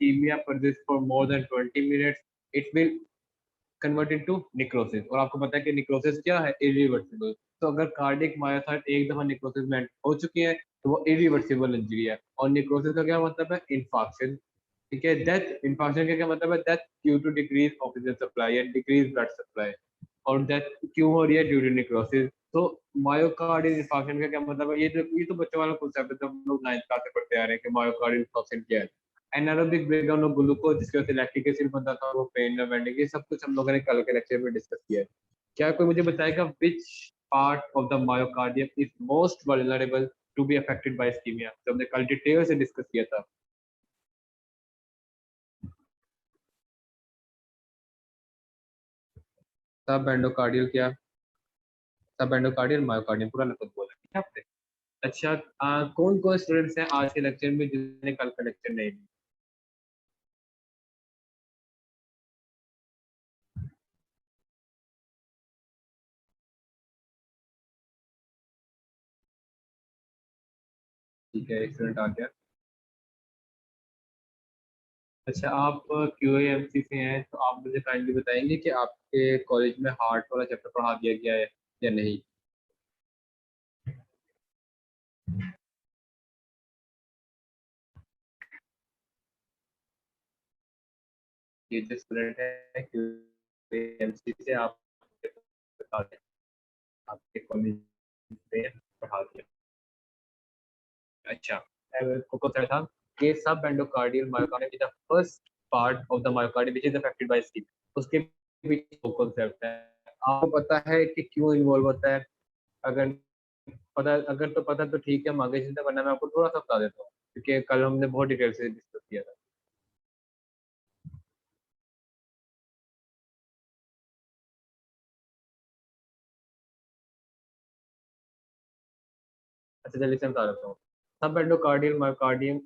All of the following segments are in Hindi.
ischemia persists for more than 20 minutes, it will convert into necrosis। और आपको पता है कि necrosis क्या है? irreversible। तो अगर कार्डियक मायोसाइट एक दफा necrosis में हो चुकी है तो वो irreversible इंजरी है। और necrosis का क्या मतलब है? infarction। ठीक है, डेथ। इन्फॉर्मेशन का क्या मतलब है? Death due to decrease oxygen supply and decrease blood supply. और डेथ क्यों हो रही है? Due to necrosis. तो मायोकार्डियल इन्फॉर्मेशन का क्या मतलब है? ये तो बच्चों वाला कांसेप्ट है, जब हम लोग 9th क्लास से पढ़ते आ रहे हैं कि मायोकार्डियल इन्फॉर्मेशन क्या है। एनारोबिक ब्रेकडाउन ऑफ ग्लूकोज, जिसकी वजह से लैक्टिक एसिड बनता था, वो पेन वेंडिंग, ये सब कुछ हम लोगों ने कल के लेक्चर में डिस्कस किया है। क्या कोई मुझे बताएगा which part of the myocardium is most vulnerable to be affected by ischaemia? तो हमने कल डिटेल से डिस्कस किया था। सब एंडोकार्डियल क्या? सब एंडोकार्डियल मायोकार्डियम, पूरा लफ्ज बोला ठीक है आपने। अच्छा, कौन कौन स्टूडेंट्स हैं आज के लेक्चर में जिन्होंने कल का लेक्चर नहीं लिया? ठीक है, एक स्टूडेंट आ गया। अच्छा, आप QAMC से हैं, तो आप मुझे काइंडली बताएंगे कि आपके कॉलेज में हार्ट वाला चैप्टर पढ़ा दिया गया है या नहीं? ये जो स्टूडेंट है QAMC से, आप बता दें आपके कॉलेज में पढ़ा दिया। अच्छा, को था कि सब endocardial myocardium is the first part of the myocardium which is affected by sleep. उसके पीछे दो कॉन्सेप्ट है। आपको पता है कि क्यों इन्वॉल्व होता है? अगर अगर तो पता तो ठीक है, हम आगे चलते, वरना मैं आपको थोड़ा सा बता देता हूँ, क्योंकि कल हमने बहुत डिटेल से डिस्कस किया था। अच्छा, चलिए मैं बता देता हूँ। सब एंडोकार्डियल मायोकार्डियम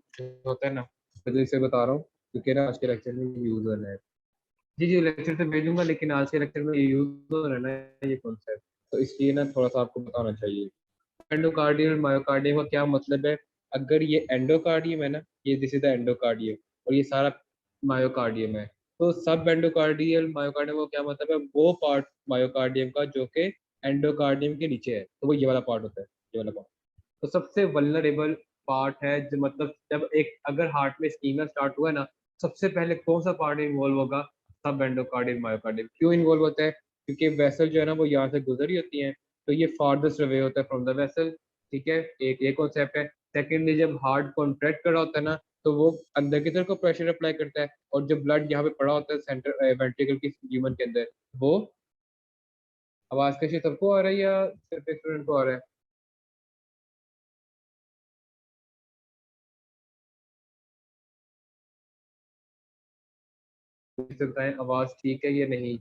होता है ना, तो इसे बता रहा हूँ क्योंकि ना आज के लेक्चर में यूज होना है। जी जी, लेक्चर से भेजूंगा, लेकिन आज के लेक्चर में यूज हो रहा है ना ये कॉन्सेप्ट, तो इसलिए ना थोड़ा सा आपको बताना चाहिए। एंडोकार्डियम मायोकार्डियम का क्या मतलब है? अगर ये एंडोकार्डियम है ना, ये दिस इज द एंडोकार्डियम, और ये सारा मायोकार्डियम है, तो सब एंडोकार्डियल मायोकार्डियम का क्या मतलब है? वो पार्ट मायोकार्डियम का जो कि एंडोकार्डियम के नीचे है, तो वो ये वाला पार्ट होता है, ये वाला पार्ट। तो सबसे वल्नरेबल पार्ट है, जो मतलब जब एक अगर हार्ट में स्कीमिया स्टार्ट हुआ है ना, सबसे पहले कौन सा पार्ट इन्वॉल्व होगा? सब एंडोकार्डियल मायोकार्डियल। क्यों इन्वॉल्व होता है? क्योंकि वेसल जो है ना वो यहाँ से गुजरी होती है, तो ये फार्देस्ट अवे होता है फ्रॉम द वेसल। ठीक है, एक ये कॉन्सेप्ट है। सेकेंडली, जब हार्ट कॉन्ट्रैक्ट कर रहा होता है ना, तो वो अंदर की तरफ को प्रेशर अप्लाई करता है, और जो ब्लड यहाँ पे पड़ा होता है सेंटर वेंट्रिकल की ह्यूमन के अंदर, वो आवाज कैसी सबको आ रही है या सिर्फ एक स्टूडेंट को आ रहा है? मुझे बताएं आवाज ठीक है या नहीं?